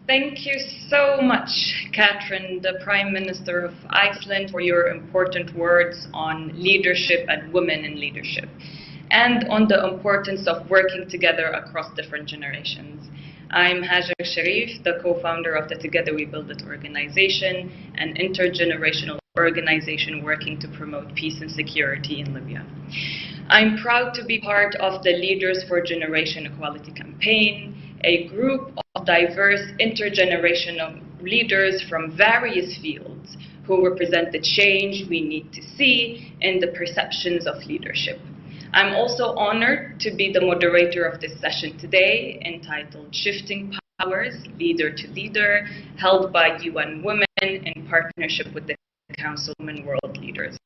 Thank you so much, Catherine, the Prime Minister of Iceland, for your important words on leadership and women in leadership, and on the importance of working together across different generations. I'm Hajar Sharif, the co-founder of the Together We Build It organization, an intergenerational organization working to promote peace and security in Libya. I'm proud to be part of the Leaders for Generation Equality campaign, a group of diverse intergenerational leaders from various fields who represent the change we need to see in the perceptions of leadership. I'm also honored to be the moderator of this session today, entitled Shifting Powers, Leader to Leader, held by UN Women in partnership with the Council of Women World Leaders.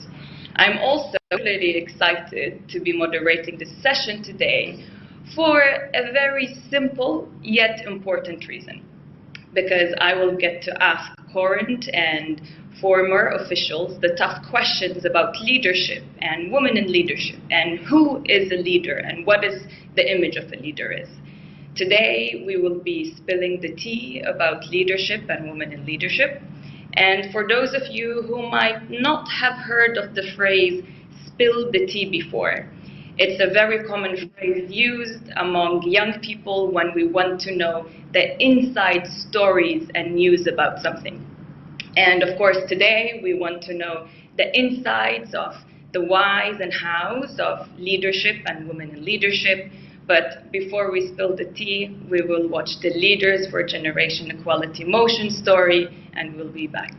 I'm also really excited to be moderating this session today for a very simple yet important reason, because I will get to ask current and former officials the tough questions about leadership and women in leadership and who is a leader and what is the image of a leader is. Today we will be spilling the tea about leadership and women in leadership. And for those of you who might not have heard of the phrase spill the tea before, it's a very common phrase used among young people when we want to know the inside stories and news about something. And of course, today we want to know the insides of the whys and hows of leadership and women in leadership. But before we spill the tea, we will watch the Leaders for Generation Equality motion story, and we'll be back.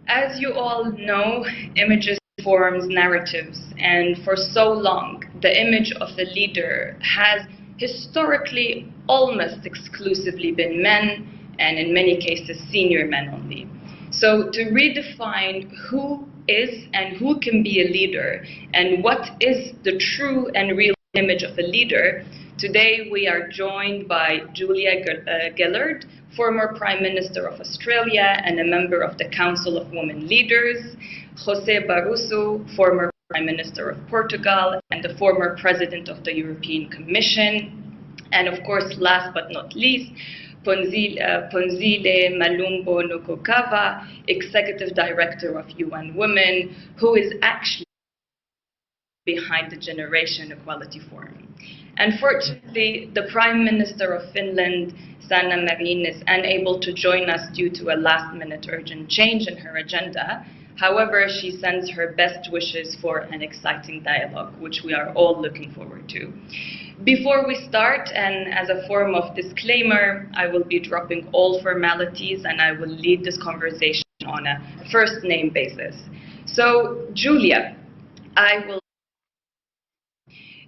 As you all know, images forms narratives, and for so long, the image of a leader has historically almost exclusively been men, and in many cases, senior men only. So to redefine who is and who can be a leader, and what is the true and real image of a leader, today we are joined by Julia Gillard, former Prime Minister of Australia and a member of the Council of Women Leaders, José Barroso, former Prime Minister of Portugal and the former President of the European Commission, and of course, last but not least, Phumzile Malumbo Nokokava, Executive Director of UN Women, who is actually behind the Generation Equality Forum. Unfortunately, the Prime Minister of Finland, Sanna Marin, is unable to join us due to a last-minute urgent change in her agenda. However, she sends her best wishes for an exciting dialogue, which we are all looking forward to. Before we start, and as a form of disclaimer, I will be dropping all formalities and I will lead this conversation on a first-name basis. So, Julia,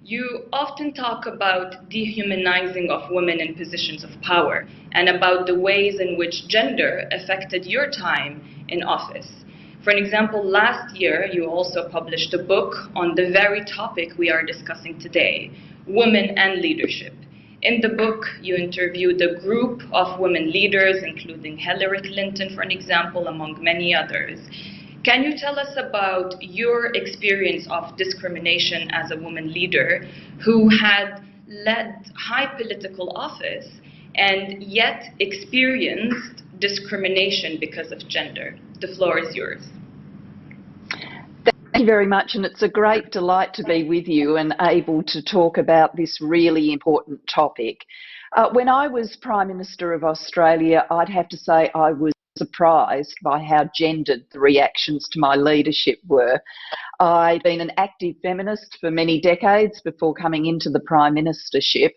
You often talk about dehumanizing of women in positions of power and about the ways in which gender affected your time in office. For an example, last year you also published a book on the very topic we are discussing today, women and leadership. In the book, you interviewed a group of women leaders, including Hillary Clinton, for an example, among many others. Can you tell us about your experience of discrimination as a woman leader who had led high political office and yet experienced discrimination because of gender? The floor is yours. Thank you very much, and it's a great delight to be with you and able to talk about this really important topic. When I was Prime Minister of Australia, I'd have to say I was surprised by how gendered the reactions to my leadership were. I'd been an active feminist for many decades before coming into the Prime Ministership,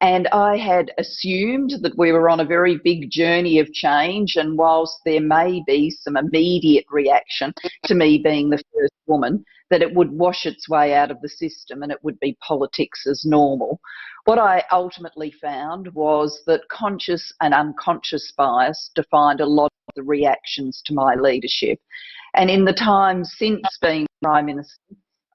And I had assumed that we were on a very big journey of change, and whilst there may be some immediate reaction to me being the first woman, that it would wash its way out of the system and it would be politics as normal. What I ultimately found was that conscious and unconscious bias defined a lot of the reactions to my leadership. And in the time since being Prime Minister,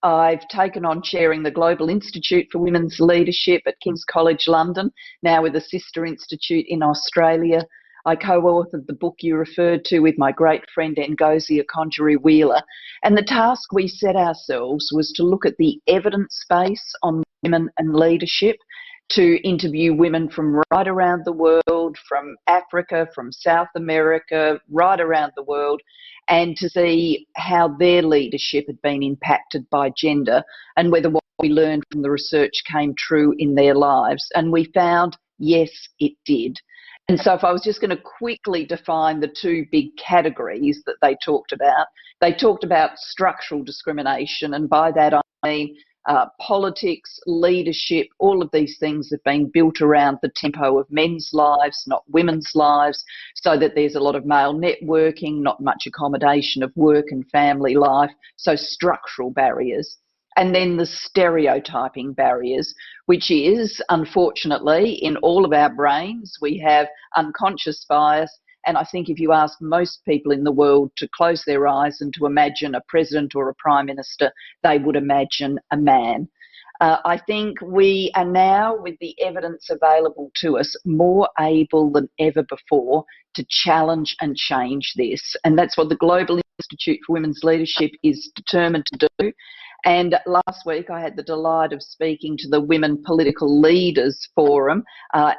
I've taken on chairing the Global Institute for Women's Leadership at King's College London, now with a sister institute in Australia. I co-authored the book you referred to with my great friend Ngozi Okonjo-Iweala. And the task we set ourselves was to look at the evidence base on women and leadership, to interview women from right around the world, from Africa, from South America, right around the world, and to see how their leadership had been impacted by gender and whether what we learned from the research came true in their lives. And we found, yes, it did. And so if I was just going to quickly define the two big categories that they talked about structural discrimination, and by that I mean politics, leadership, all of these things have been built around the tempo of men's lives, not women's lives, so that there's a lot of male networking, not much accommodation of work and family life, so structural barriers. And then the stereotyping barriers, which is, unfortunately, in all of our brains, we have unconscious bias. And I think if you ask most people in the world to close their eyes and to imagine a president or a prime minister, they would imagine a man. I think we are now, with the evidence available to us, more able than ever before to challenge and change this. And that's what the Global Institute for Women's Leadership is determined to do. And last week I had the delight of speaking to the Women Political Leaders Forum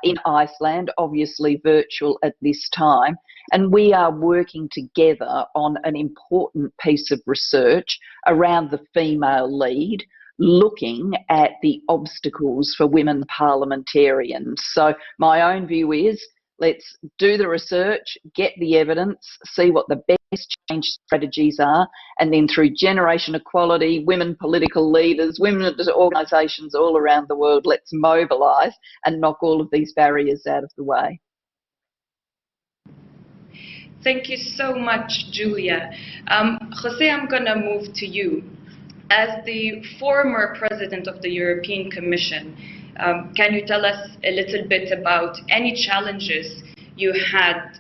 in Iceland, obviously virtual at this time. And we are working together on an important piece of research around the female lead, looking at the obstacles for women parliamentarians. So my own view is, let's do the research, get the evidence, see what the best change strategies are, and then through generation equality, women political leaders, women organisations all around the world, let's mobilise and knock all of these barriers out of the way. Thank you so much, Julia. Jose, I'm going to move to you. As the former president of the European Commission, can you tell us a little bit about any challenges you had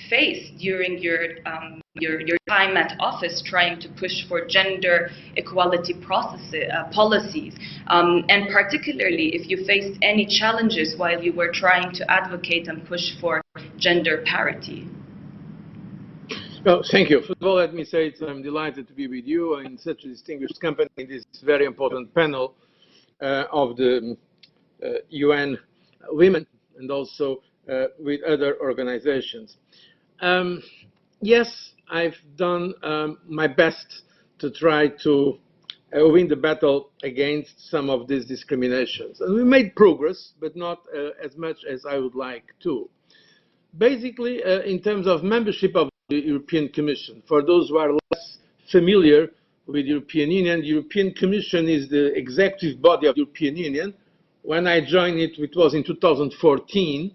faced during your time at office trying to push for gender equality policies, and particularly if you faced any challenges while you were trying to advocate and push for gender parity? Well, thank you. First of all, let me say I'm delighted to be with you in such a distinguished company in this very important panel of the UN Women, and also with other organizations. Yes, I've done my best to try to win the battle against some of these discriminations. And we made progress, but not as much as I would like to. Basically, in terms of membership of the European Commission, for those who are less familiar with the European Union, the European Commission is the executive body of the European Union. When I joined it, it was in 2014.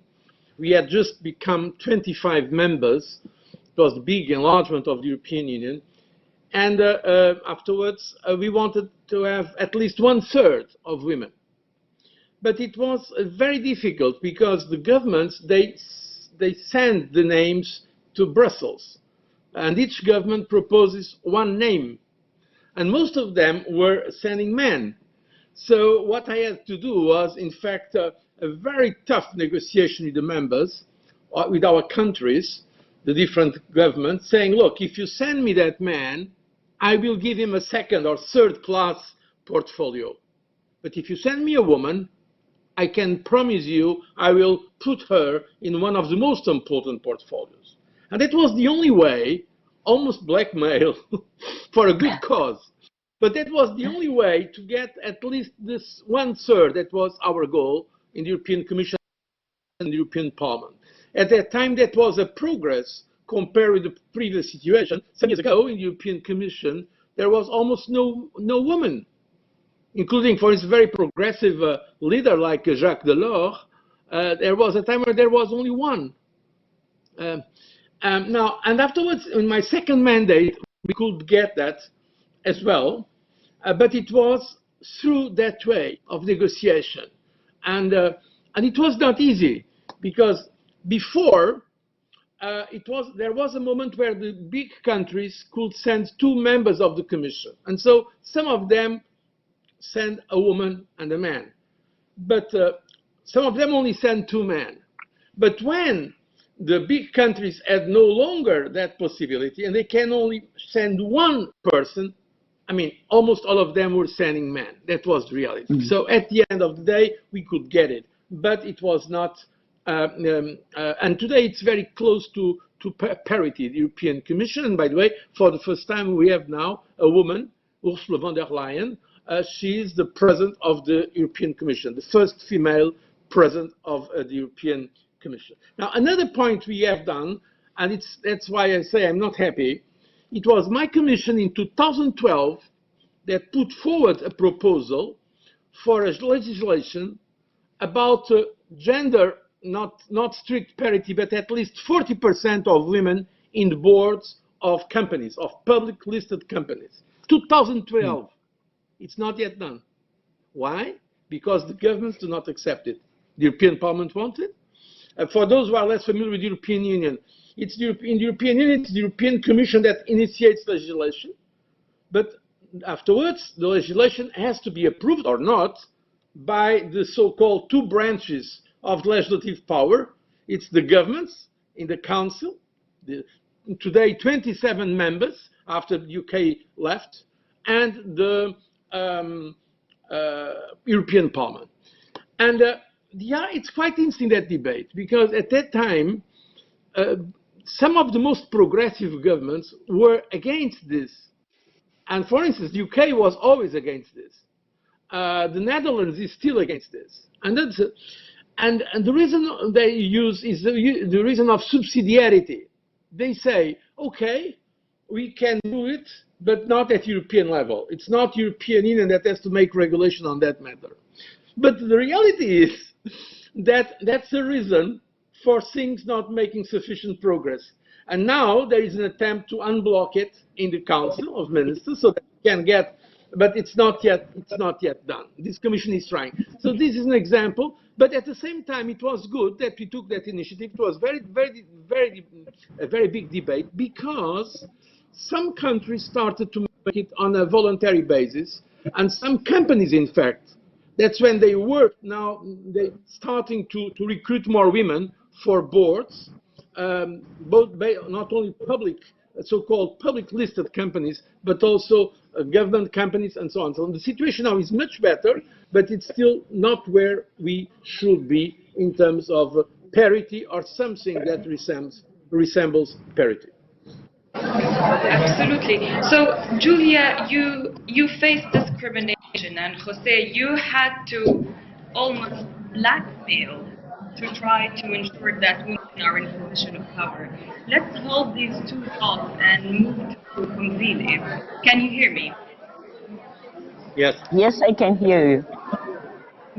We had just become 25 members. It was a big enlargement of the European Union. And afterwards, we wanted to have at least 1/3 of women. But it was very difficult because the governments, they send the names to Brussels. And each government proposes one name. And most of them were sending men. So what I had to do was, in fact, a very tough negotiation with the members, with our countries, the different governments, saying, look, if you send me that man, I will give him a second or third class portfolio. But if you send me a woman, I can promise you I will put her in one of the most important portfolios. And that was the only way, almost blackmail, for a good cause. But that was the only way to get at least this 1/3. That was our goal in the European Commission and the European Parliament. At that time, that was a progress compared with the previous situation. Some years ago, in the European Commission, there was almost no woman. including, for instance, very progressive leader like Jacques Delors, there was a time where there was only one. Now, and afterwards, in my second mandate, we could get that as well, but it was through that way of negotiation. And it was not easy, because before, there was a moment where the big countries could send 2 members of the Commission. And so some of them sent a woman and a man. But some of them only sent 2 men. But when the big countries had no longer that possibility, and they can only send 1 person, I mean, almost all of them were sending men. That was the reality. Mm-hmm. So at the end of the day, we could get it. But it was not, and today it's very close to parity, the European Commission. And by the way, for the first time, we have now a woman, Ursula von der Leyen. She is the president of the European Commission, the first female president of the European Commission. Now, another point we have done, and that's why I say I'm not happy, it was my commission in 2012 that put forward a proposal for a legislation about gender, not strict parity, but at least 40% of women in the boards of companies, of public listed companies. 2012. It's not yet done. Why? Because the governments do not accept it. The European Parliament wants it. For those who are less familiar with the European Union, in the European Union, it's the European Commission that initiates legislation. But afterwards, the legislation has to be approved or not by the so-called 2 branches of legislative power. It's the governments in the Council, today 27 members after the UK left, and the European Parliament. And yeah, it's quite interesting, that debate, because at that time, some of the most progressive governments were against this. And for instance, the UK was always against this. The Netherlands is still against this. And the reason they use is the reason of subsidiarity. They say, okay, we can do it, but not at European level. It's not European Union that has to make regulation on that matter. But the reality is that that's the reason for things not making sufficient progress. And now there is an attempt to unblock it in the Council of Ministers so that we can get, but it's not yet done. This Commission is trying. So this is an example, but at the same time, it was good that we took that initiative. It was a very big debate, because some countries started to make it on a voluntary basis, and some companies, in fact, that's when they were now they starting to recruit more women for boards, not only public, so-called public listed companies, but also government companies and so on. So the situation now is much better, but it's still not where we should be in terms of parity or something that resembles parity. Absolutely. So, Julia, you faced discrimination, and Jose, you had to almost blackmail to try to ensure that women are in a position of power. Let's hold these 2 thoughts and move to Pumzile. Can you hear me? Yes. Yes, I can hear you.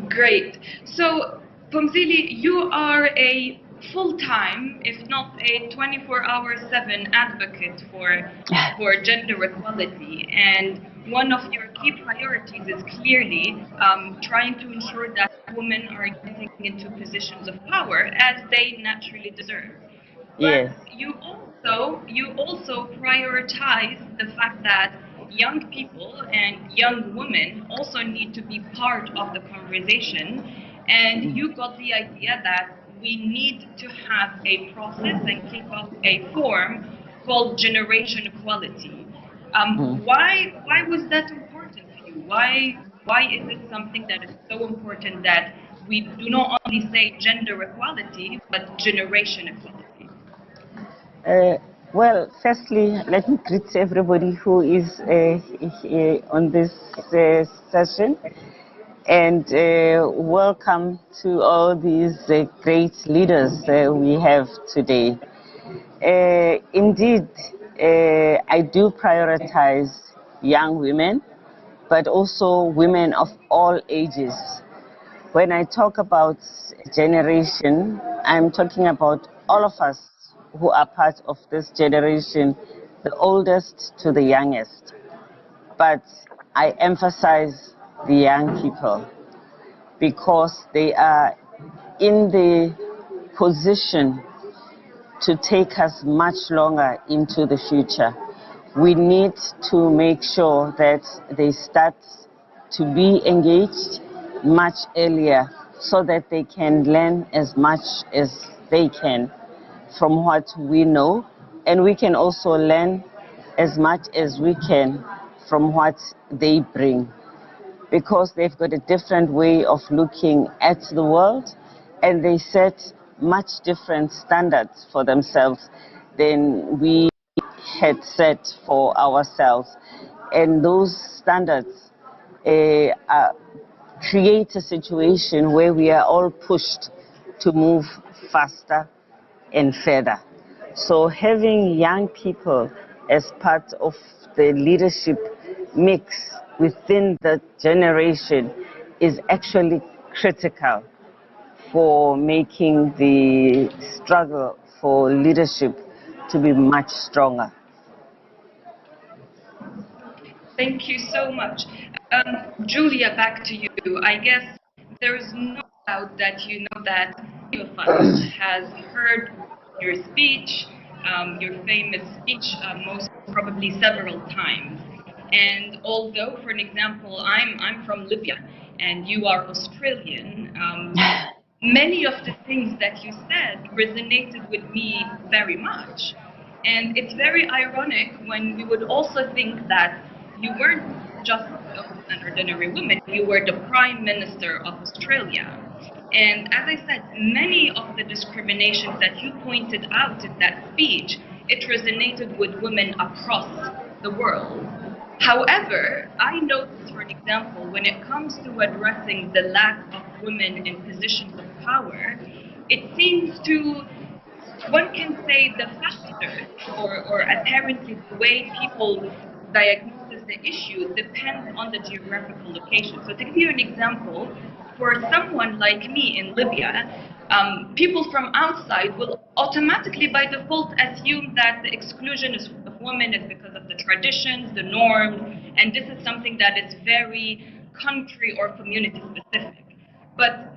Great. So, Pumzile, you are a full-time, if not a 24/7 advocate for gender equality, and one of your key priorities is clearly trying to ensure that women are getting into positions of power as they naturally deserve. Yes. But you also prioritize the fact that young people and young women also need to be part of the conversation, and you got the idea that we need to have a process and kick off a forum called Generation Equality. Why was that important to you? Why is it something that is so important that we do not only say gender equality, but generation equality? Well, firstly, let me greet everybody who is on this session. And welcome to all these great leaders we have today. Indeed, I do prioritize young women but also women of all ages. When I talk about generation, I'm talking about all of us who are part of this generation, the oldest to the youngest. But I emphasize the young people because they are in the position to take us much longer into the future. We need to make sure that they start to be engaged much earlier so that they can learn as much as they can from what we know, and we can also learn as much as we can from what they bring, because they've got a different way of looking at the world, and they set much different standards for themselves than we had set for ourselves. And those standards create a situation where we are all pushed to move faster and further. So having young people as part of the leadership mix within the generation is actually critical for making the struggle for leadership to be much stronger. Thank you so much. Julia, back to you. I guess there is no doubt that you know that many of us has heard your speech, your famous speech, most probably several times. And although, for an example, I'm from Libya and you are Australian, many of the things that you said resonated with me very much. And it's very ironic when we would also think that you weren't just an ordinary woman, you were the Prime Minister of Australia. And as I said, many of the discriminations that you pointed out in that speech, it resonated with women across the world. However, I noticed, for an example, when it comes to addressing the lack of women in positions of power, it seems to, one can say, the factors or apparently the way people diagnose the issue depends on the geographical location. So to give you an example, for someone like me in Libya, people from outside will automatically by default assume that the exclusion of women is because of the traditions, the norms, and this is something that is very country or community specific. But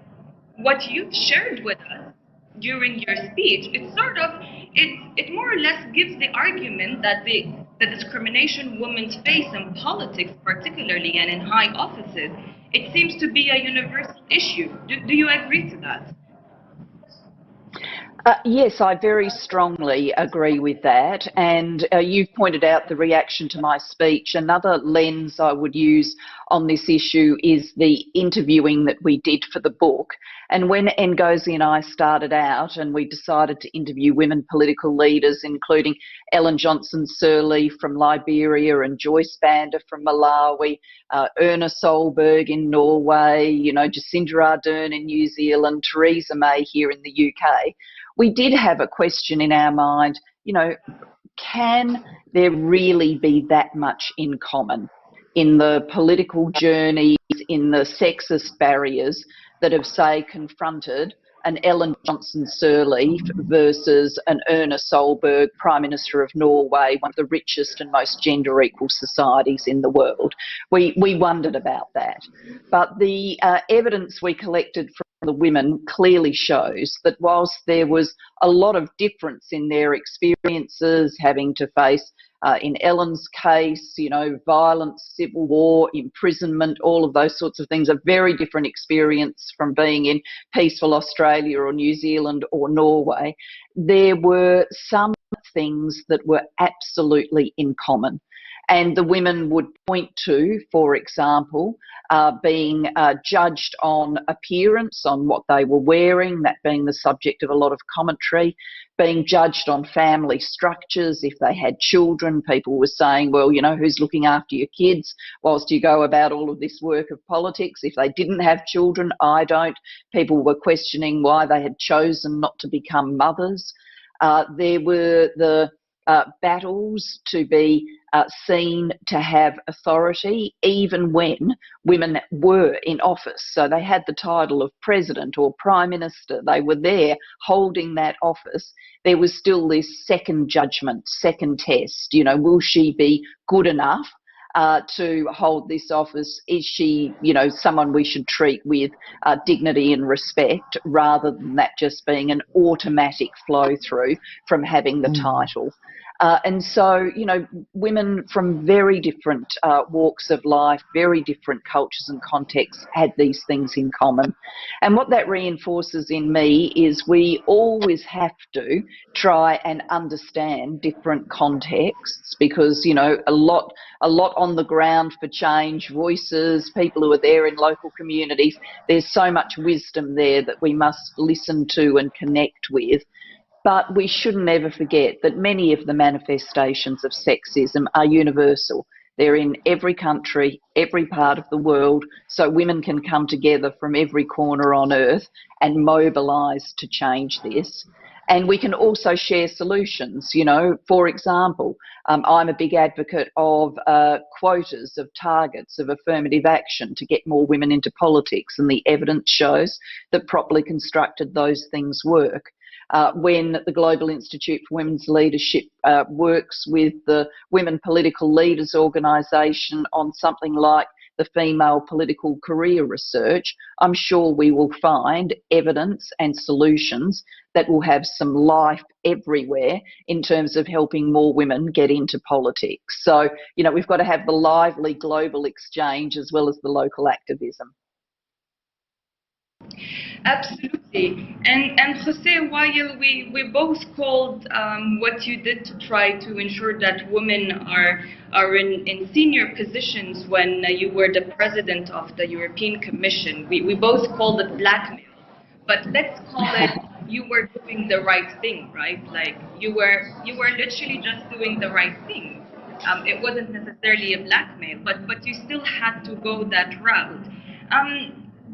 what you've shared with us during your speech, it more or less gives the argument that the discrimination women face in politics, particularly and in high offices, it seems to be a universal issue. Do you agree to that? Yes, I very strongly agree with that. And you've pointed out the reaction to my speech. Another lens I would use on this issue is the interviewing that we did for the book. And when Ngozi and I started out and we decided to interview women political leaders, including Ellen Johnson Sirleaf from Liberia and Joyce Banda from Malawi, Erna Solberg in Norway, Jacinda Ardern in New Zealand, Theresa May here in the UK, we did have a question in our mind, can there really be that much in common in the political journeys, in the sexist barriers that have, say, confronted an Ellen Johnson Sirleaf versus an Erna Solberg, Prime Minister of Norway, one of the richest and most gender equal societies in the world? We wondered about that. But the evidence we collected from the women clearly shows that whilst there was a lot of difference in their experiences, having to face, in Ellen's case, violence, civil war, imprisonment, all of those sorts of things, a very different experience from being in peaceful Australia or New Zealand or Norway, there were some things that were absolutely in common. And the women would point to, for example, being judged on appearance, on what they were wearing, that being the subject of a lot of commentary, being judged on family structures. If they had children, people were saying, well, who's looking after your kids whilst you go about all of this work of politics? If they didn't have children, I don't. People were questioning why they had chosen not to become mothers. There were the battles to be seen to have authority even when women were in office. So they had the title of president or prime minister. They were there holding that office. There was still this second judgment, second test. You know, will she be good enough to hold this office? Is she, you know, someone we should treat with dignity and respect, rather than that just being an automatic flow through from having the title? And so, you know, women from very different walks of life, very different cultures and contexts had these things in common. And what that reinforces in me is we always have to try and understand different contexts, because, you know, a lot on the ground for change, voices, people who are there in local communities. There's so much wisdom there that we must listen to and connect with. But we shouldn't ever forget that many of the manifestations of sexism are universal. They're in every country, every part of the world, so women can come together from every corner on earth and mobilise to change this. And we can also share solutions. You know, for example, I'm a big advocate of quotas, of targets, of affirmative action to get more women into politics, and the evidence shows that properly constructed those things work. When the Global Institute for Women's Leadership works with the Women Political Leaders organisation on something like the female political career research, I'm sure we will find evidence and solutions that will have some life everywhere in terms of helping more women get into politics. So, you know, we've got to have the lively global exchange as well as the local activism. Absolutely. And Jose, while we both called what you did to try to ensure that women are in senior positions when you were the president of the European Commission, we both called it blackmail. But let's call it you were doing the right thing, right? Like you were literally just doing the right thing. It wasn't necessarily a blackmail, but you still had to go that route.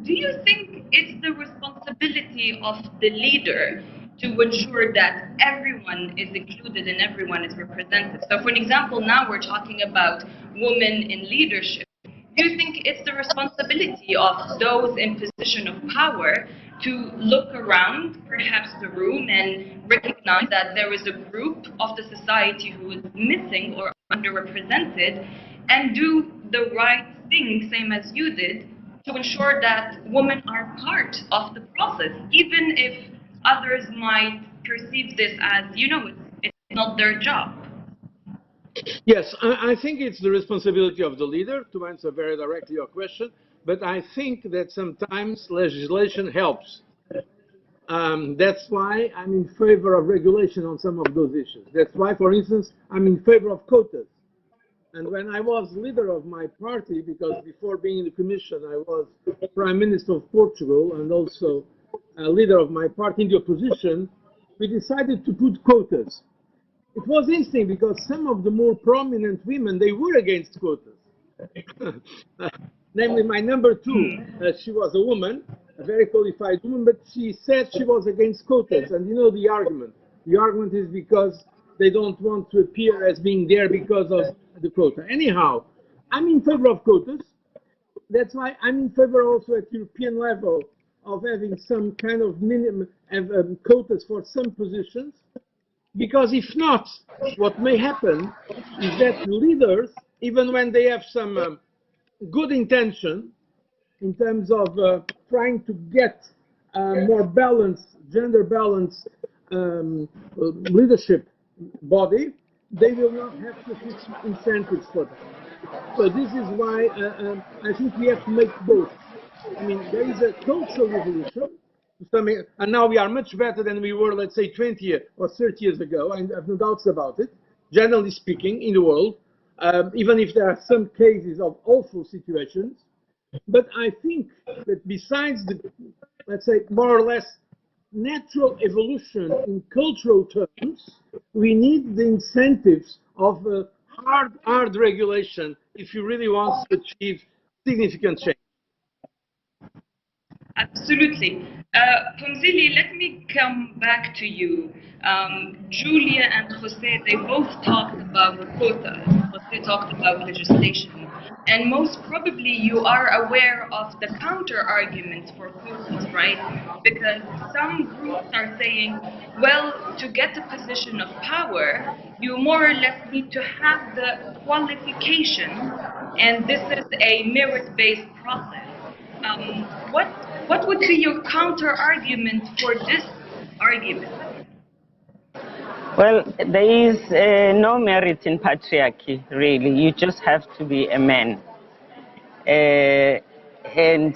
Do you think it's the responsibility of the leader to ensure that everyone is included and everyone is represented? So for an example, now we're talking about women in leadership. Do you think it's the responsibility of those in position of power to look around, perhaps the room, and recognize that there is a group of the society who is missing or underrepresented, and do the right thing, same as you did, to ensure that women are part of the process, even if others might perceive this as, you know, it's not their job? Yes, I think it's the responsibility of the leader to answer very directly your question, but I think that sometimes legislation helps. That's why I'm in favor of regulation on some of those issues. That's why, for instance, I'm in favor of quotas. And when I was leader of my party, because before being in the Commission, I was Prime Minister of Portugal and also leader of my party in the opposition, we decided to put quotas. It was interesting because some of the more prominent women, they were against quotas. Namely, my number two, she was a woman, a very qualified woman, but she said she was against quotas. And you know the argument. The argument is because they don't want to appear as being there because of the quota. Anyhow, I'm in favor of quotas. That's why I'm in favor also at European level of having some kind of minimum quotas for some positions. Because if not, what may happen is that leaders, even when they have some good intention in terms of trying to get more balanced, gender balanced leadership body, they will not have sufficient incentives for that. So this is why I think we have to make both. I mean, there is a cultural revolution, and now we are much better than we were, let's say, 20 or 30 years ago, and I have no doubts about it, generally speaking, in the world, even if there are some cases of awful situations. But I think that besides the, let's say, more or less natural evolution in cultural terms, we need the incentives of hard regulation if you really want to achieve significant change. Absolutely. Pumzili, let me come back to you. Julia and Jose, they both talked about quotas. Jose talked about legislation. And most probably you are aware of the counter arguments for quotas, right? Because some groups are saying, well, to get a position of power, you more or less need to have the qualifications, and this is a merit-based process. What would be your counter argument for this argument? Well, there is no merit in patriarchy, really. You just have to be a man. And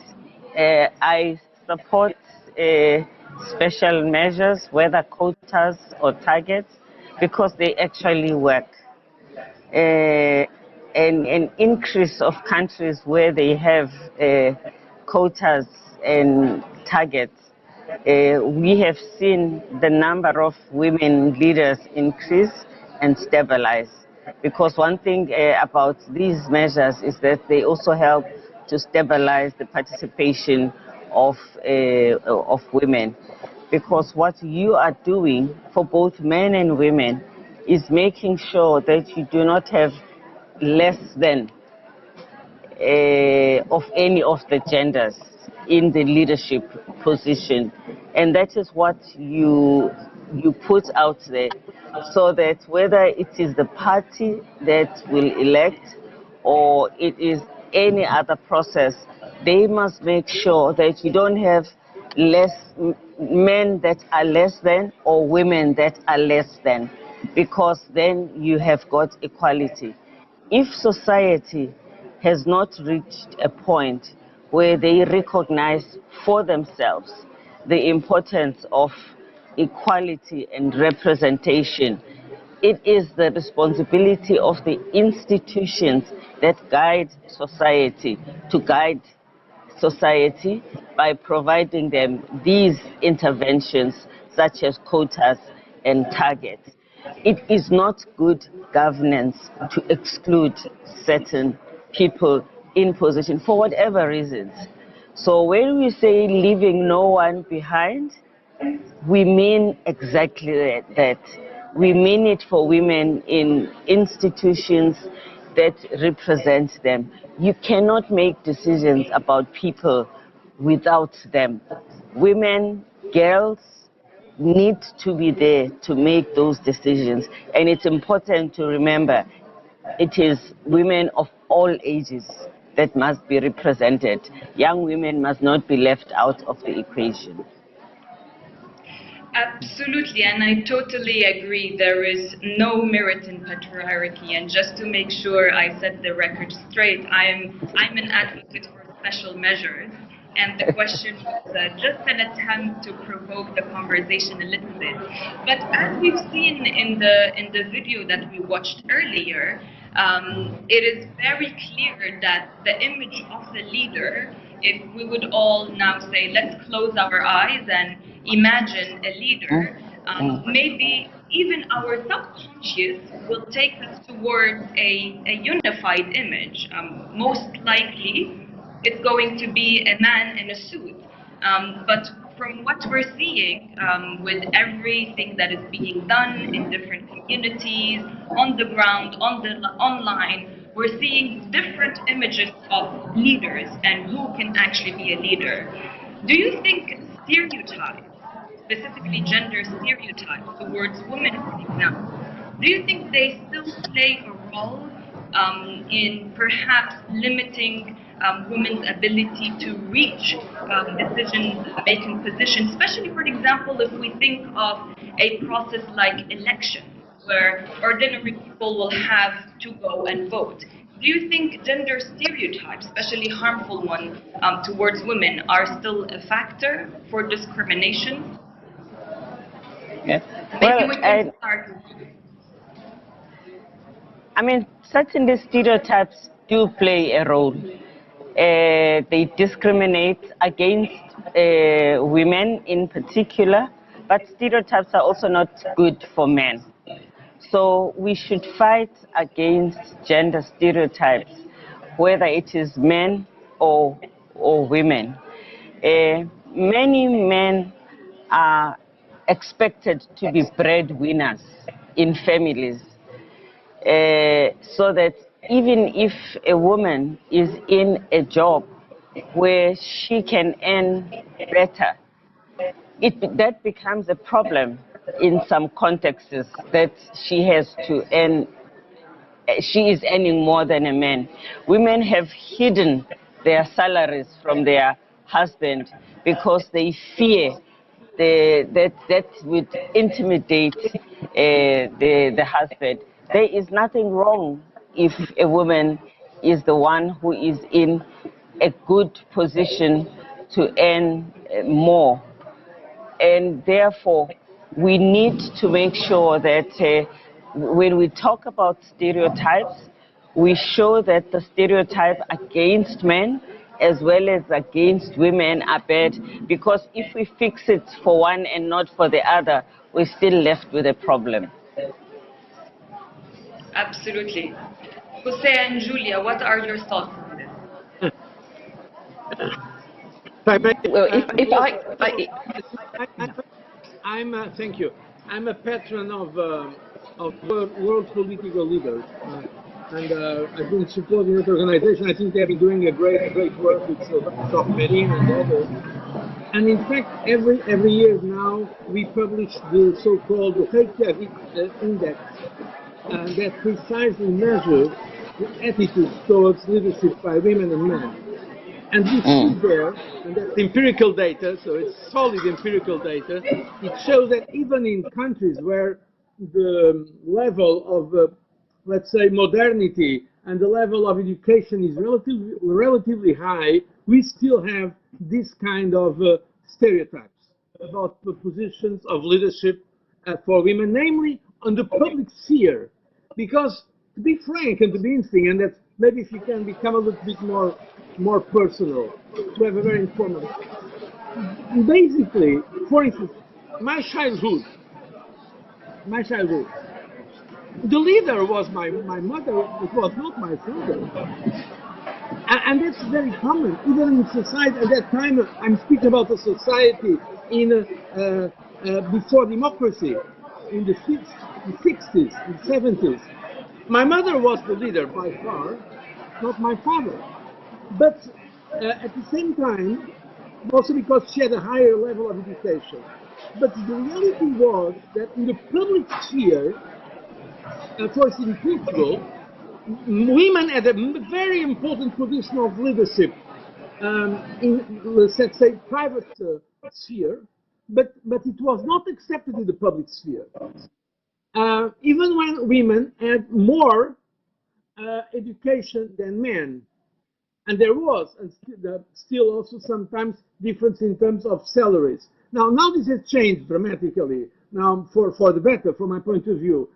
I support special measures, whether quotas or targets, because they actually work. And an increase of countries where they have quotas and targets, we have seen the number of women leaders increase and stabilize. Because one thing about these measures is that they also help to stabilize the participation of women. Because what you are doing for both men and women is making sure that you do not have less than of any of the genders in the leadership position. And that is what you put out there, so that whether it is the party that will elect or it is any other process, they must make sure that you don't have less men that are less than or women that are less than, because then you have got equality. If society has not reached a point where they recognize for themselves the importance of equality and representation, it is the responsibility of the institutions that guide society to guide society by providing them these interventions such as quotas and targets. It is not good governance to exclude certain people in position for whatever reasons. So when we say leaving no one behind, we mean exactly that. We mean it for women in institutions that represent them. You cannot make decisions about people without them. Women, girls need to be there to make those decisions. And it's important to remember it is women of all ages that must be represented. Young women must not be left out of the equation. Absolutely, and I totally agree. There is no merit in patriarchy, and just to make sure I set the record straight, I'm an advocate for special measures, and the question was just an attempt to provoke the conversation a little bit. But as we've seen in the video that we watched earlier, it is very clear that the image of the leader, if we would all now say, let's close our eyes and imagine a leader, maybe even our subconscious will take us towards a unified image. Most likely, it's going to be a man in a suit. But from what we're seeing, with everything that is being done in different communities, on the ground, online, we're seeing different images of leaders and who can actually be a leader. Do you think stereotypes, specifically gender stereotypes towards women, for example, do you think they still play a role in perhaps limiting women's ability to reach decision-making positions, especially, for example, if we think of a process like elections, where ordinary people will have to go and vote? Do you think gender stereotypes, especially harmful ones towards women, are still a factor for discrimination? Yeah. Maybe we can start. I mean, certainly stereotypes do play a role. They discriminate against women in particular, but stereotypes are also not good for men. So we should fight against gender stereotypes, whether it is men or women. Many men are expected to be breadwinners in families, so that even if a woman is in a job where she can earn better, that becomes a problem in some contexts, that she has to earn, she is earning more than a man. Women have hidden their salaries from their husband because they fear that would intimidate the husband. There is nothing wrong if a woman is the one who is in a good position to earn more. And therefore, we need to make sure that when we talk about stereotypes, we show that the stereotype against men as well as against women are bad, because if we fix it for one and not for the other, we're still left with a problem. Absolutely. Jose and Julia, what are your thoughts on this? Well, thank you. I'm a patron of world political leaders, and I've been supporting that organization. I think they've been doing a great work with Marine and others. And in fact, every year now we publish the so-called Reykjavik Index that precisely measures the attitudes towards leadership by women and men. And we see there, and that's empirical data, so it's solid empirical data, it shows that even in countries where the level of, let's say, modernity and the level of education is relatively high, we still have this kind of stereotypes about the positions of leadership for women, namely on the public sphere. Because, to be frank and to be interesting, and that's maybe if you can become a little bit more personal, to have a very informal. Basically, for instance, my childhood, the leader was my mother, it was not my father. And that's very common, even in society. At that time, I'm speaking about a society in before democracy, in the 60s, and 70s. My mother was the leader by far, not my father. But at the same time, also because she had a higher level of education. But the reality was that in the public sphere, for instance in Portugal, women had a very important position of leadership in, let's say, private sphere, but it was not accepted in the public sphere. Even when women had more education than men. And there was, and still also sometimes, difference in terms of salaries. Now this has changed dramatically, now for the better, from my point of view.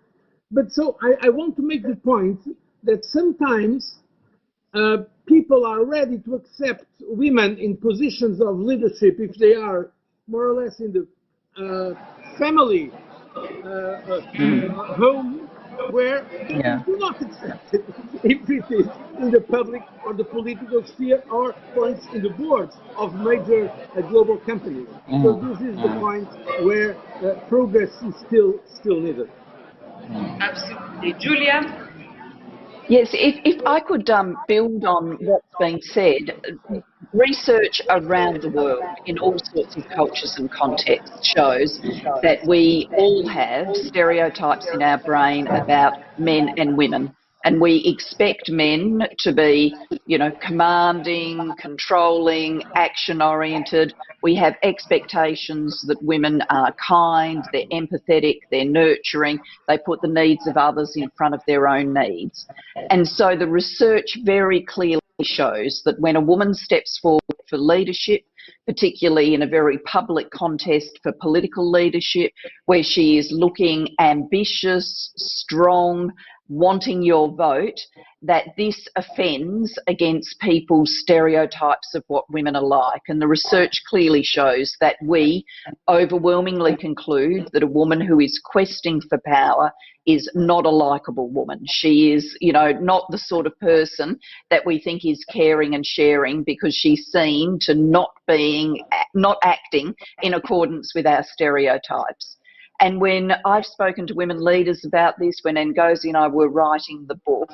But so I want to make the point that sometimes people are ready to accept women in positions of leadership if they are more or less in the family home, where they do not accept it if it is in the public or the political sphere, or for instance in the boards of major global companies. So this is the point where progress is still needed. Absolutely. Julia? Yes, if I could build on what's been said, research around the world in all sorts of cultures and contexts shows that we all have stereotypes in our brain about men and women. And we expect men to be, commanding, controlling, action-oriented. We have expectations that women are kind, they're empathetic, they're nurturing, they put the needs of others in front of their own needs. And so the research very clearly shows that when a woman steps forward for leadership, particularly in a very public contest for political leadership, where she is looking ambitious, strong, wanting your vote, that this offends against people's stereotypes of what women are like. And the research clearly shows that we overwhelmingly conclude that a woman who is questing for power is not a likeable woman. She is, not the sort of person that we think is caring and sharing, because she's seen to not acting in accordance with our stereotypes. And when I've spoken to women leaders about this, when Ngozi and I were writing the book,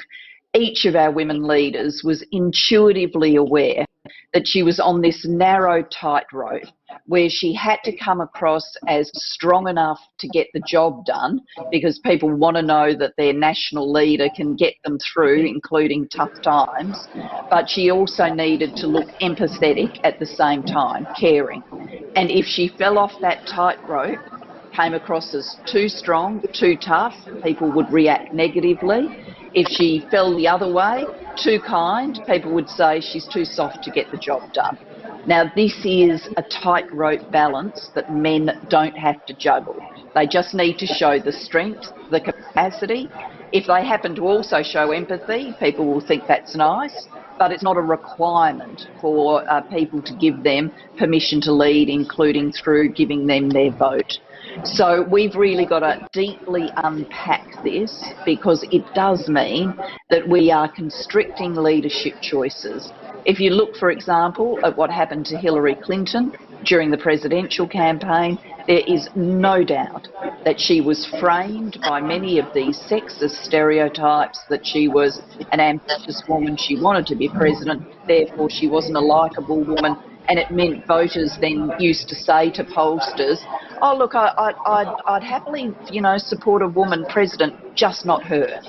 each of our women leaders was intuitively aware that she was on this narrow tightrope where she had to come across as strong enough to get the job done, because people want to know that their national leader can get them through, including tough times. But she also needed to look empathetic at the same time, caring. And if she fell off that tightrope, came across as too strong, too tough, people would react negatively. If she fell the other way, too kind, people would say she's too soft to get the job done. Now, this is a tightrope balance that men don't have to juggle. They just need to show the strength, the capacity. If they happen to also show empathy, people will think that's nice, but it's not a requirement for people to give them permission to lead, including through giving them their vote. So we've really got to deeply unpack this, because it does mean that we are constricting leadership choices. If you look, for example, at what happened to Hillary Clinton during the presidential campaign, there is no doubt that she was framed by many of these sexist stereotypes, that she was an ambitious woman, she wanted to be president, therefore she wasn't a likeable woman. And it meant voters then used to say to pollsters, oh, look, I'd happily, support a woman president, just not her.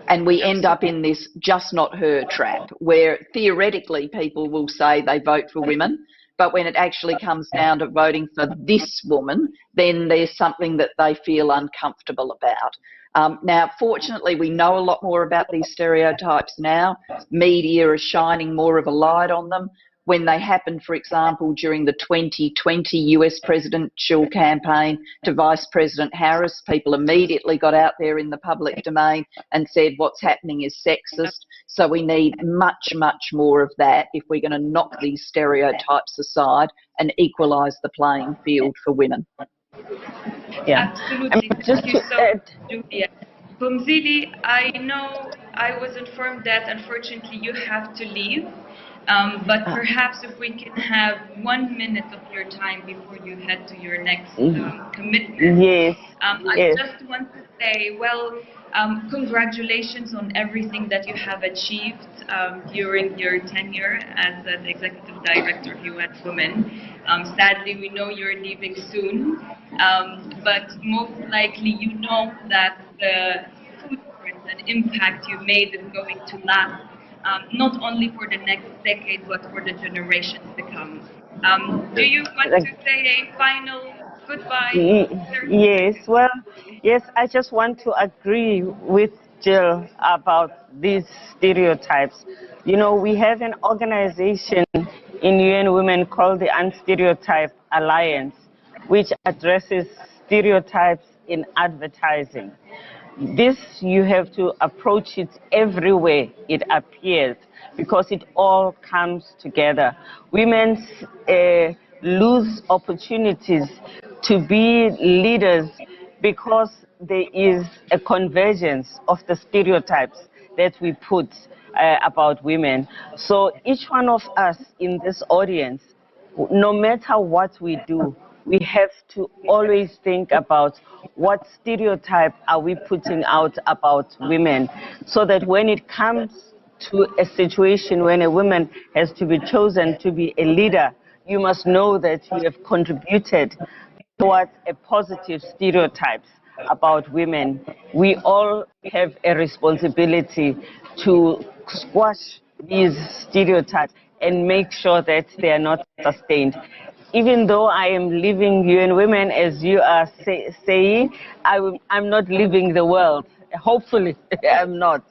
And we end up in this just not her trap, where theoretically people will say they vote for women, but when it actually comes down to voting for this woman, then there's something that they feel uncomfortable about. Now, fortunately, we know a lot more about these stereotypes now. Media is shining more of a light on them. When they happened, for example, during the 2020 US presidential campaign to Vice President Harris, people immediately got out there in the public domain and said what's happening is sexist. So we need much, much more of that if we're going to knock these stereotypes aside and equalise the playing field for women. Yeah. Absolutely. Thank you so much, Julia. Phumzile, I know I was informed that unfortunately you have to leave. But perhaps if we can have 1 minute of your time before you head to your next commitment. Yes. I just want to say, congratulations on everything that you have achieved during your tenure as an Executive Director of UN Women. Sadly, we know you're leaving soon, but most likely you know that the footprint and impact you made is going to last. Not only for the next decade, but for the generations to come. Do you want to say a final goodbye? Yes, I just want to agree with Jill about these stereotypes. We have an organization in UN Women called the Unstereotype Alliance, which addresses stereotypes in advertising. This, you have to approach it everywhere it appears, because it all comes together. Women lose opportunities to be leaders because there is a convergence of the stereotypes that we put about women. So each one of us in this audience, no matter what we do, we have to always think about what stereotype are we putting out about women, so that when it comes to a situation when a woman has to be chosen to be a leader, you must know that you have contributed towards a positive stereotypes about women. We all have a responsibility to squash these stereotypes and make sure that they are not sustained. Even though I am leaving UN Women, as you are saying, I'm not leaving the world. Hopefully, I'm not.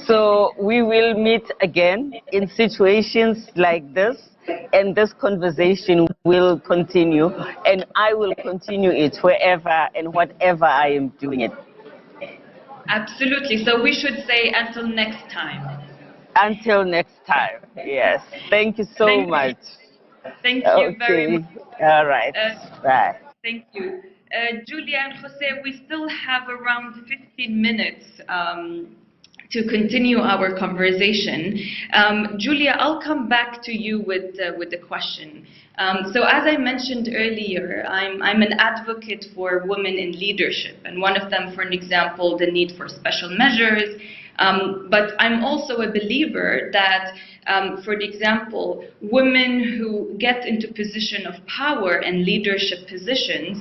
So we will meet again in situations like this, and this conversation will continue, and I will continue it wherever and whatever I am doing it. Absolutely. So we should say until next time. Until next time. Yes. Thank you so Thank you. much. Thank you very much. Okay. All right. Uh, Bye. Thank you. Julia and Jose, we still have around 15 minutes to continue our conversation. Julia, I'll come back to you with the question. So as I mentioned earlier, I'm an advocate for women in leadership, and one of them, for an example, the need for special measures. But I'm also a believer that, for example, women who get into position of power and leadership positions,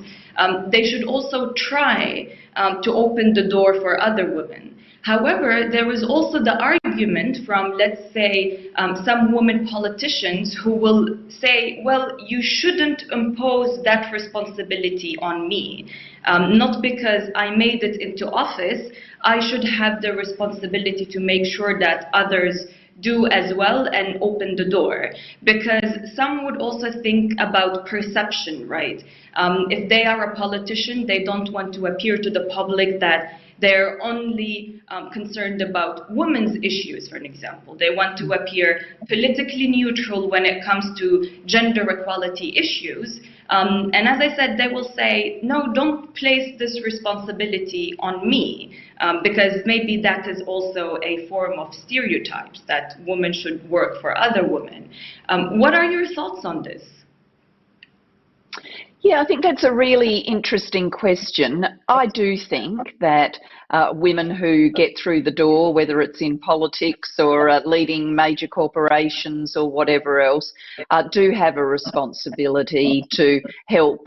they should also try to open the door for other women. However, there is also the argument from, let's say, some women politicians who will say, well, you shouldn't impose that responsibility on me. Not because I made it into office, I should have the responsibility to make sure that others do as well and open the door. Because some would also think about perception, right? If they are a politician, they don't want to appear to the public that they're only concerned about women's issues, for an example. They want to appear politically neutral when it comes to gender equality issues. And as I said, they will say, no, don't place this responsibility on me, because maybe that is also a form of stereotypes that women should work for other women. What are your thoughts on this? Yeah, I think that's a really interesting question. I do think that women who get through the door, whether it's in politics or leading major corporations or whatever else, do have a responsibility to help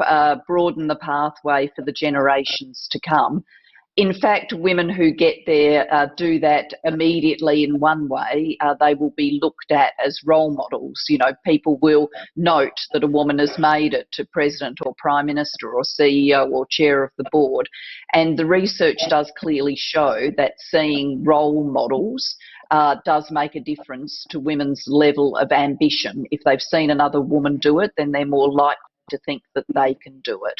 broaden the pathway for the generations to come. In fact, women who get there do that immediately in one way. They will be looked at as role models. You know, people will note that a woman has made it to president or prime minister or CEO or chair of the board. And the research does clearly show that seeing role models does make a difference to women's level of ambition. If they've seen another woman do it, then they're more likely to think that they can do it.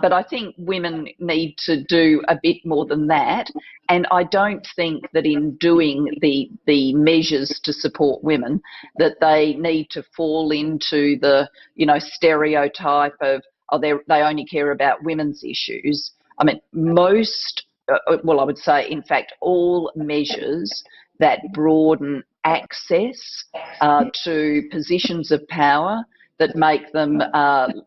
But I think women need to do a bit more than that, and I don't think that in doing the measures to support women that they need to fall into the, you know, stereotype of, oh, they only care about women's issues. I mean, most, well, I would say, in fact, all measures that broaden access to positions of power, that make them,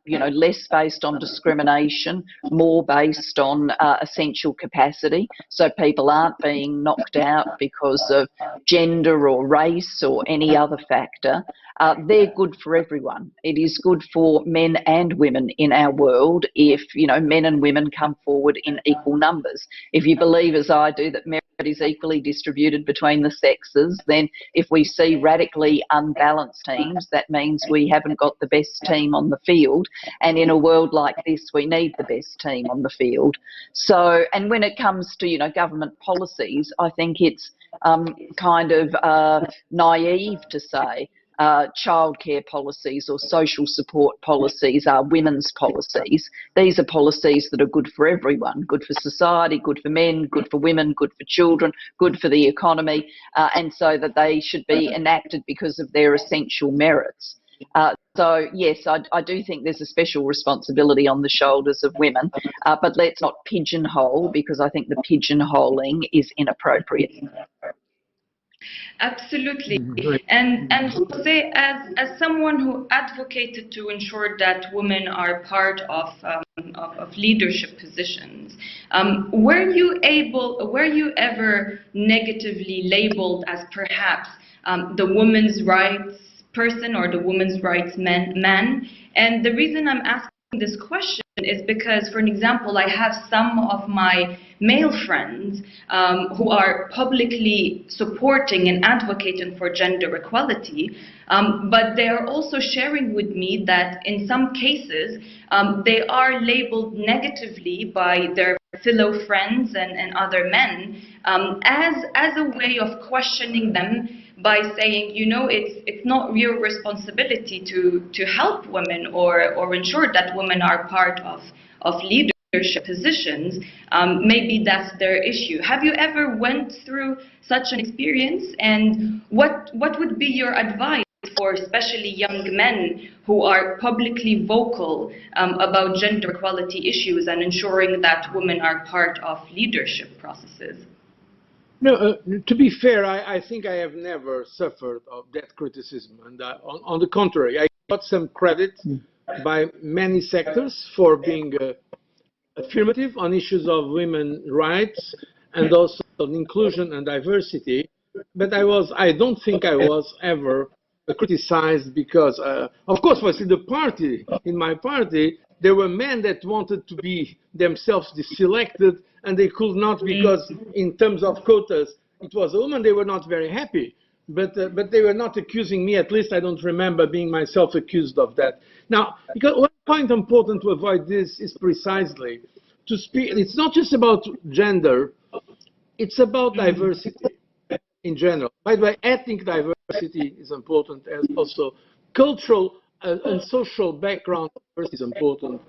you know, less based on discrimination, more based on essential capacity, so people aren't being knocked out because of gender or race or any other factor. They're good for everyone. It is good for men and women in our world if, you know, men and women come forward in equal numbers. If you believe, as I do, that merit is equally distributed between the sexes, then if we see radically unbalanced teams, that means we haven't got the best team on the field. And in a world like this, we need the best team on the field. So, and when it comes to, you know, government policies, I think it's kind of naive to say childcare policies or social support policies are women's policies. These are policies that are good for everyone, good for society, good for men, good for women, good for children, good for the economy, and so that they should be enacted because of their essential merits. So, yes, I do think there's a special responsibility on the shoulders of women, but let's not pigeonhole, because I think the pigeonholing is inappropriate. Absolutely. And Jose, as someone who advocated to ensure that women are part of leadership positions, were you ever negatively labeled as perhaps the women's rights person or the women's rights man? And the reason I'm asking this question is because, for an example, I have some of my male friends who are publicly supporting and advocating for gender equality, but they are also sharing with me that in some cases they are labeled negatively by their fellow friends and other men as a way of questioning them, by saying, you know, it's not your responsibility to help women or ensure that women are part of leadership. leadership positions, maybe that's their issue. Have you ever went through such an experience? And what would be your advice for especially young men who are publicly vocal about gender equality issues and ensuring that women are part of leadership processes? No, to be fair, I think I have never suffered of that criticism. And on the contrary, I got some credit by many sectors for being affirmative on issues of women's rights and also on inclusion and diversity. But I don't think I was ever criticized because, of course, in my party, there were men that wanted to be themselves selected, and they could not because in terms of quotas, it was a woman. They were not very happy. But they were not accusing me. At least I don't remember being myself accused of that. Now, because one point important to avoid this is precisely to speak. It's not just about gender. It's about diversity in general. By the way, ethnic diversity is important, as also cultural and social background diversity is important.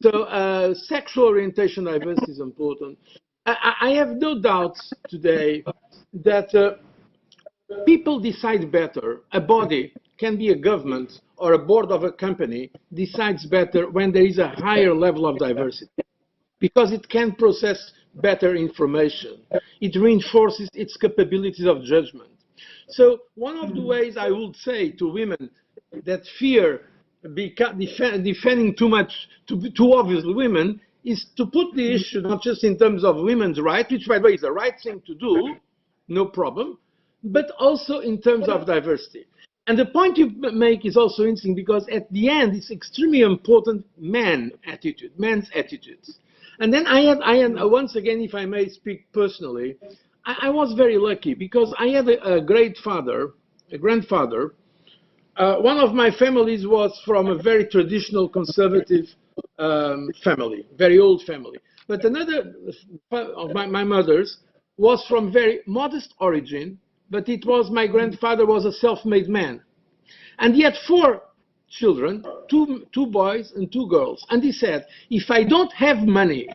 So sexual orientation diversity is important. I have no doubts today that people decide better. A body can be a government or a board of a company decides better when there is a higher level of diversity, because it can process better information. It reinforces its capabilities of judgment. So one of the ways I would say to women that fear defending too much, too obviously women, is to put the issue not just in terms of women's rights, which by the way is the right thing to do, no problem, but also in terms of diversity. And the point you make is also interesting because at the end it's extremely important men's attitudes. And then I had once again, if I may speak personally, I was very lucky because I had a grandfather. One of my families was from a very traditional conservative family, very old family. But another of my mother's was from very modest origin, but my grandfather was a self-made man. And he had 4 children, two boys and 2 girls. And he said, if I don't have money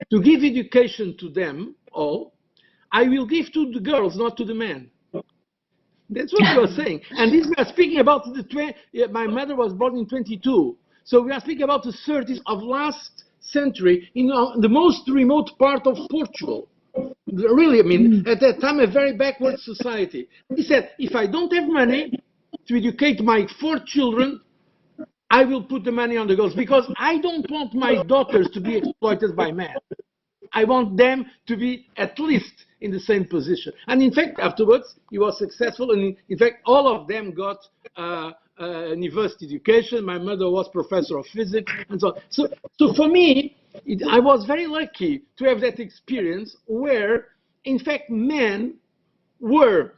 to give education to them all, I will give to the girls, not to the men. That's what he was saying. And this we are speaking about my mother was born in 22. So we are speaking about the 30s of last century in the most remote part of Portugal. Really, I mean, at that time, a very backward society. He said, if I don't have money to educate my 4 children, I will put the money on the girls because I don't want my daughters to be exploited by men. I want them to be at least in the same position. And in fact, afterwards, he was successful. And in fact, all of them got university education. My mother was professor of physics and so on. So for me, I was very lucky to have that experience where, in fact, men were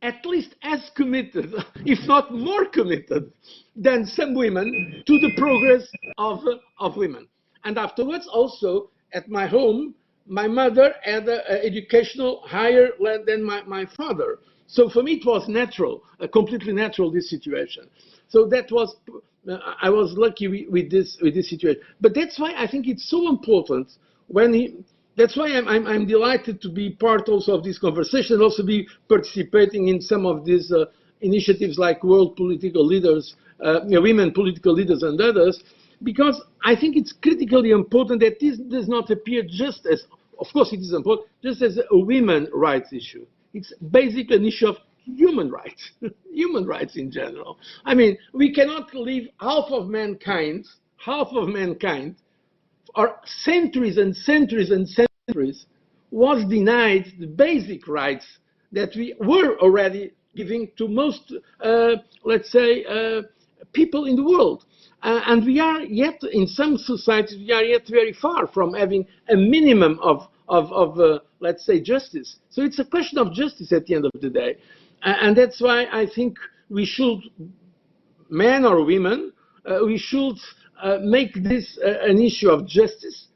at least as committed, if not more committed, than some women to the progress of women. And afterwards, also, at my home, my mother had an educational higher than my father. So for me, it was natural, completely natural, this situation. So that was, I was lucky with this situation. But that's why I think it's so important that's why I'm delighted to be part also of this conversation and also be participating in some of these initiatives like World Political Leaders, Women Political Leaders and others, because I think it's critically important that this does not appear just as, of course it is important, just as a women's rights issue. It's basically an issue of human rights, human rights in general. I mean, we cannot leave half of mankind, or centuries and centuries and centuries, was denied the basic rights that we were already giving to most, let's say, people in the world. And we are yet, in some societies, we are yet very far from having a minimum of let's say, justice. So it's a question of justice at the end of the day. And that's why I think we should, men or women, we should make this an issue of justice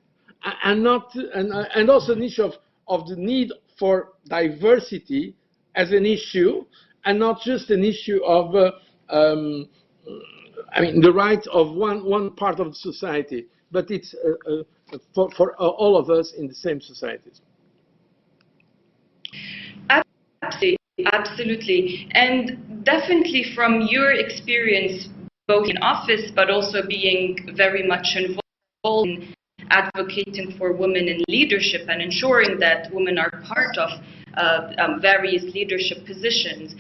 and also an issue of the need for diversity as an issue and not just an issue of I mean, the rights of one part of the society, but it's for all of us in the same societies. Absolutely, absolutely. And definitely from your experience, both in office, but also being very much involved in advocating for women in leadership and ensuring that women are part of various leadership positions,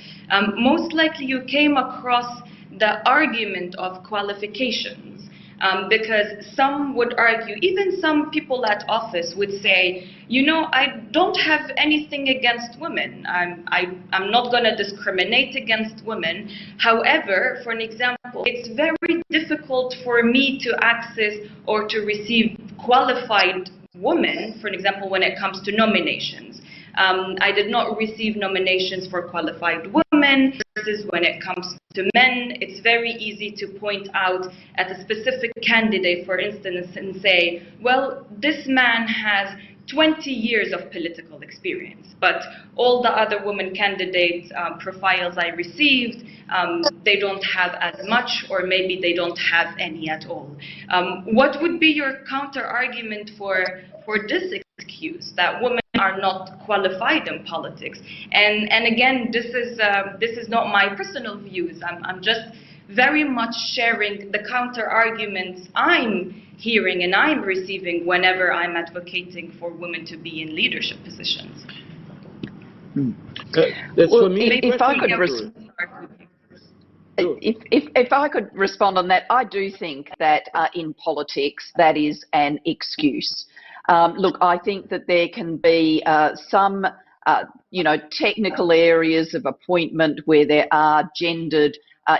most likely you came across the argument of qualifications. Because some would argue, even some people at office would say, you know, I don't have anything against women. I'm not going to discriminate against women. However, for an example, it's very difficult for me to access or to receive qualified women, for example, when it comes to nominations. I did not receive nominations for qualified women, versus when it comes to men, it's very easy to point out at a specific candidate, for instance, and say, well, this man has 20 years of political experience, but all the other women candidates profiles I received, they don't have as much, or maybe they don't have any at all. What would be your counter argument for this excuse that women are not qualified in politics? And again, this is not my personal views. I'm just very much sharing the counter arguments I'm hearing and I'm receiving whenever I'm advocating for women to be in leadership positions. That's well, for me. If I could respond on that, I do think that in politics that is an excuse. Look, I think that there can be some, technical areas of appointment where there are gendered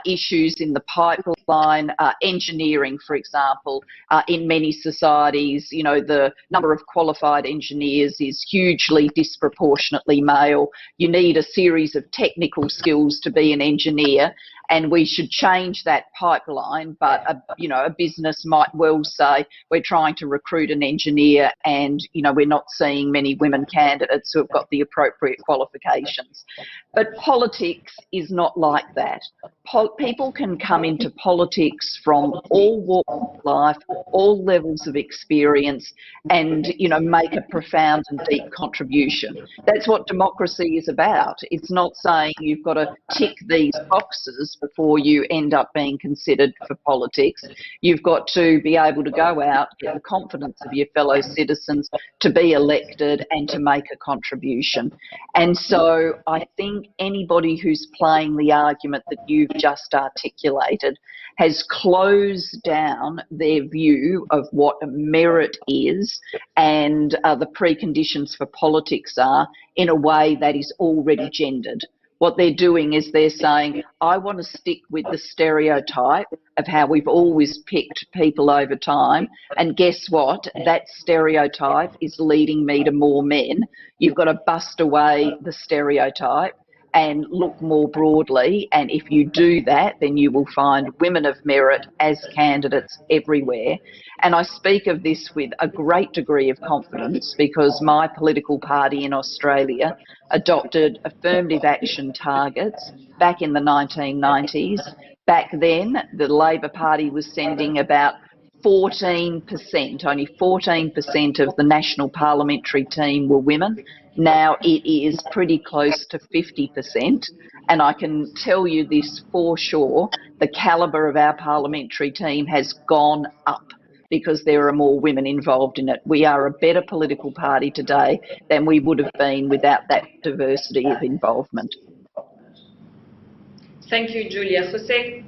issues in the pipeline. Engineering, for example, in many societies, the number of qualified engineers is hugely disproportionately male. You need a series of technical skills to be an engineer, and we should change that pipeline. But a business might well say, we're trying to recruit an engineer, and we're not seeing many women candidates who have got the appropriate qualifications. But politics is not like that. People can come into politics from all walks of life, all levels of experience, and make a profound and deep contribution. That's what democracy is about. It's not saying you've got to tick these boxes before you end up being considered for politics. You've got to be able to go out, get the confidence of your fellow citizens to be elected and to make a contribution. And so I think anybody who's playing the argument that you've just articulated has closed down their view of what merit is and the preconditions for politics are in a way that is already gendered. What they're doing is they're saying, I want to stick with the stereotype of how we've always picked people over time, and guess what? That stereotype is leading me to more men. You've got to bust away the stereotype and look more broadly, and if you do that, then you will find women of merit as candidates everywhere. And I speak of this with a great degree of confidence because my political party in Australia adopted affirmative action targets back in the 1990s. Back then, the Labor Party was sending about 14%, only 14% of the national parliamentary team were women. Now it is pretty close to 50%, and I can tell you this for sure, the calibre of our parliamentary team has gone up because there are more women involved in it. We are a better political party today than we would have been without that diversity of involvement. Thank you, Julia. Jose?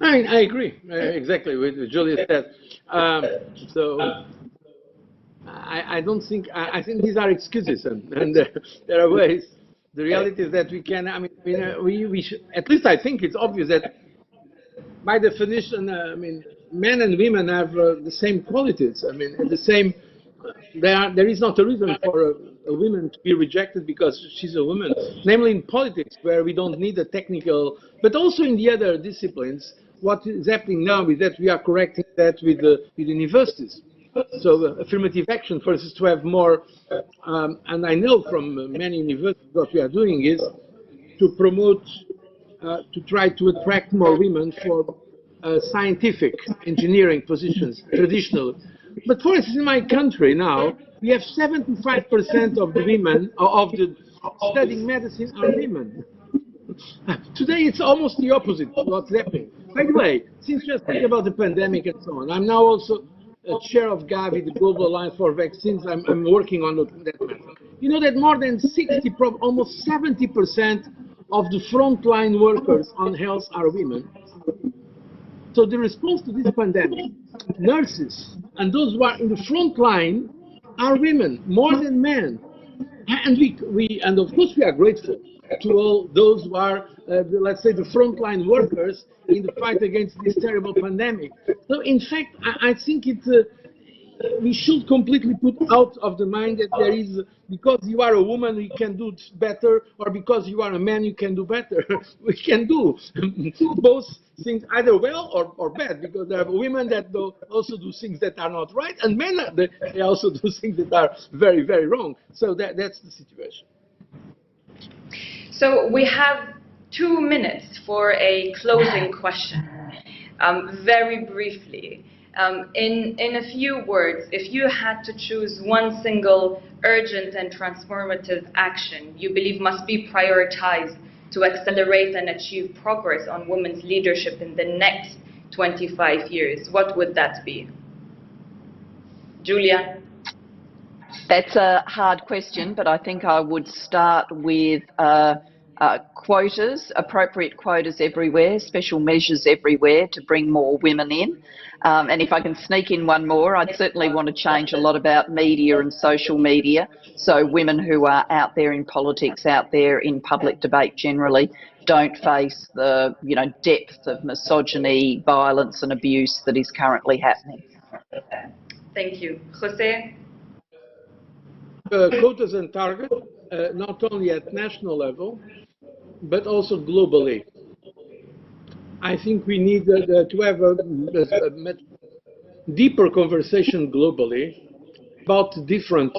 I agree exactly with what Julia said. I don't think, I think these are excuses, and there are ways. The reality is that we can, we should, at least I think it's obvious that by definition, men and women have the same qualities. The same, there is not a reason for a woman to be rejected because she's a woman, namely in politics where we don't need a technical, but also in the other disciplines. What is happening now is that we are correcting that with universities. So affirmative action, for instance, to have more, and I know from many universities what we are doing is to promote, to try to attract more women for scientific engineering positions traditionally. But for instance, in my country now, we have 75% of the women, of the studying medicine are women. Today, it's almost the opposite of what's happening. By the way, since you're speaking about the pandemic and so on, I'm now also a chair of Gavi, the Global Alliance for Vaccines. I'm working on that matter. You know that more than 60, almost 70% of the frontline workers on health are women. So the response to this pandemic, nurses and those who are in the front line are women, more than men. And of course we are grateful to all those who are, let's say, the frontline workers in the fight against this terrible pandemic. So in fact, I think we should completely put out of the mind that there is, because you are a woman, you can do better, or because you are a man, you can do better. We can do both things either well or bad, because there are women that also do things that are not right, and men, they also do things that are very, very wrong. So that's the situation. So we have 2 minutes for a closing question. Very briefly, in a few words, if you had to choose one single urgent and transformative action you believe must be prioritized to accelerate and achieve progress on women's leadership in the next 25 years, what would that be? Julia? That's a hard question, but I think I would start with quotas, appropriate quotas everywhere, special measures everywhere to bring more women in. And if I can sneak in one more, I'd certainly want to change a lot about media and social media. So women who are out there in politics, out there in public debate generally, don't face the depth of misogyny, violence and abuse that is currently happening. Thank you. Jose? Quotas and targets, not only at national level, but also globally. I think we need to have a much deeper conversation globally about different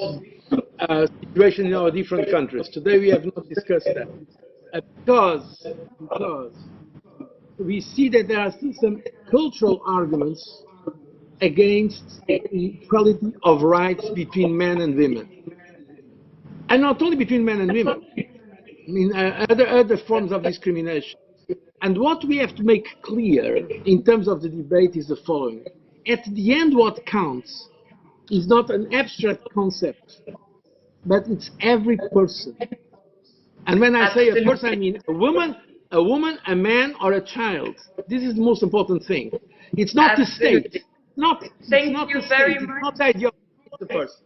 situations in our different countries. Today we have not discussed that because we see that there are still some cultural arguments against equality of rights between men and women. And not only between men and women, I mean, other forms of discrimination. And what we have to make clear in terms of the debate is the following. At the end, what counts is not an abstract concept, but it's every person. And when I say a person, I mean a woman, a man, or a child. This is the most important thing. It's not the state. Thank you very much. It's not the ideology, it's the person.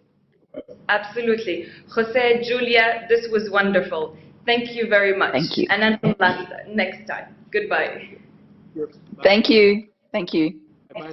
Absolutely. Jose, Julia, this was wonderful. Thank you very much. Thank you. And until next time, goodbye. Thank you. Thank you. Bye.